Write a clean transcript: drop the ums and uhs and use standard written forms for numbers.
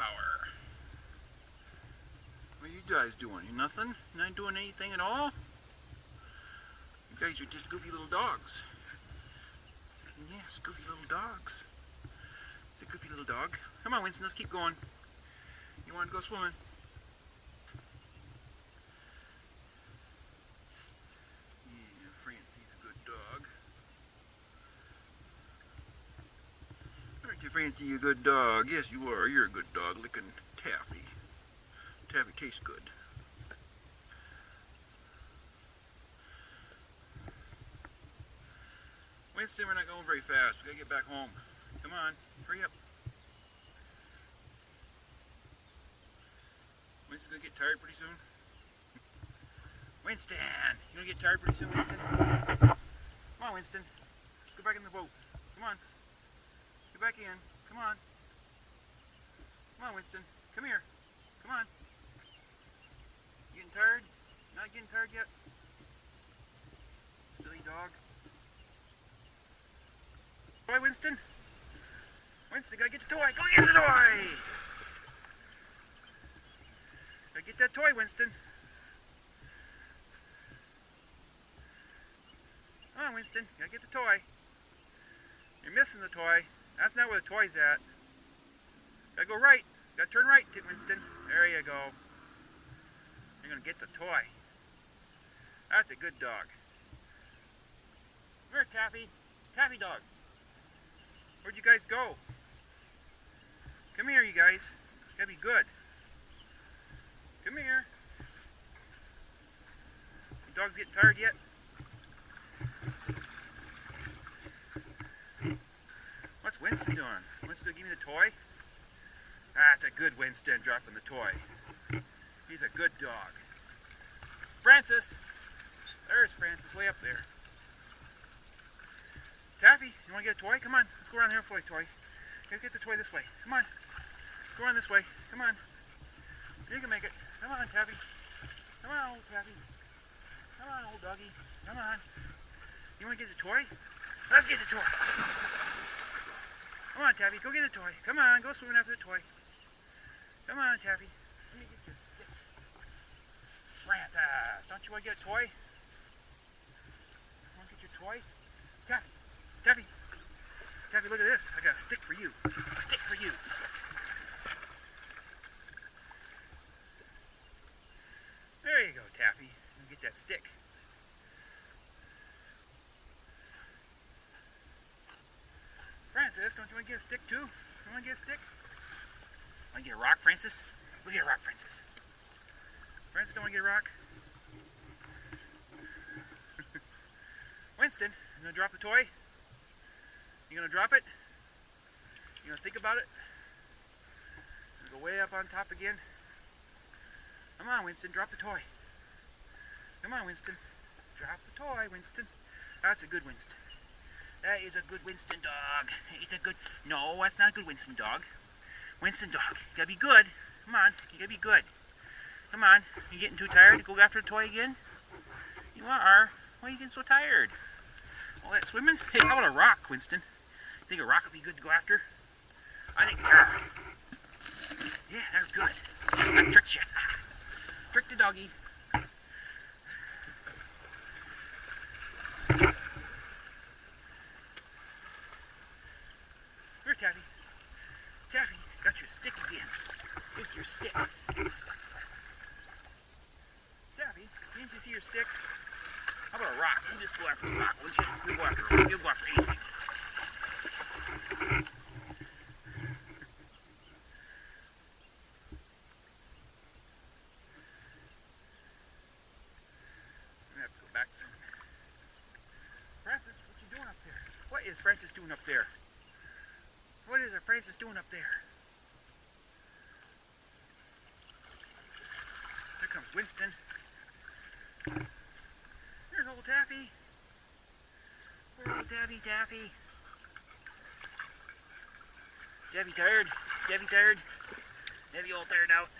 power. What are you guys doing? You nothing? Not doing anything at all? You guys are just goofy little dogs. Yes, goofy little dogs. The goofy little dog. Come on, Winston, let's keep going. You want to go swimming? Yeah, Francie's a good dog. Aren't you, Francie, a good dog? Yes, you are. You're a good dog, licking Taffy. Taffy tastes good. Winston, we're not going very fast. We gotta get back home. Come on, hurry up. Winston's gonna get tired pretty soon. Winston, you gonna get tired pretty soon, Winston? Come on, Winston. Let's go back in the boat. Come on. Get back in. Come on. Come on, Winston. Come here. Come on. You getting tired? Not getting tired yet? Silly dog. Toy, Winston? Winston, gotta get the toy. Go get the toy! Gotta get that toy, Winston. Come on, Winston. Gotta get the toy. You're missing the toy. That's not where the toy's at. Gotta go right. Gotta turn right, Winston. There you go. You're gonna get the toy. That's a good dog. Come here, Taffy. Taffy dog. Where'd you guys go? Come here, you guys. You gotta be good. Come here. The dog's getting tired yet? What's Winston doing? Winston gonna give me the toy? That's a good Winston dropping the toy. He's a good dog. Francis! There's Francis way up there. Taffy, you want to get a toy? Come on, let's go around here for a toy. Let's get the toy this way. Come on. Go around this way. Come on. You can make it. Come on, Taffy. Come on, old Taffy. Come on, old doggy. Come on. You want to get the toy? Let's get the toy. Come on, Taffy. Go get the toy. Come on, go swimming after the toy. Come on, Taffy. Let me get your stick. Francis, don't you want to get a toy? Want to get your toy? Taffy. Taffy. Taffy, look at this. I got a stick for you. A stick for you. There you go, Taffy. Get that stick. Francis, don't you want to get a stick too? You want to get a stick? Want to get a rock, Francis? We'll get a rock, Francis. Francis, don't want to get a rock? Winston, you gonna drop the toy? You gonna drop it? You gonna think about it? Go way up on top again. Come on, Winston, drop the toy. Come on, Winston. Drop the toy, Winston. That's a good Winston. That is a good Winston dog. It's a good... No, that's not a good Winston dog. Winston dog. You gotta be good. Come on, you gotta be good. Come on. You getting too tired to go after the toy again? You are. Why are you getting so tired? All that swimming? Hey, how about a rock, Winston? Think a rock would be good to go after? I think a rock. Yeah, that's good. I tricked you. Tricked the doggy. Here, Taffy. Taffy, got your stick again. Here's your stick. Taffy, didn't you see your stick? How about a rock? You just go after the rock, wouldn't you? You'll go after it. You'll go after anything. I'm gonna have to go back soon. Francis, what you doing up there? What is Francis doing up there? What is Francis doing up there? Here comes Winston. There's old Taffy. Poor old Taffy. Taffy tired? Taffy tired? Taffy all tired out?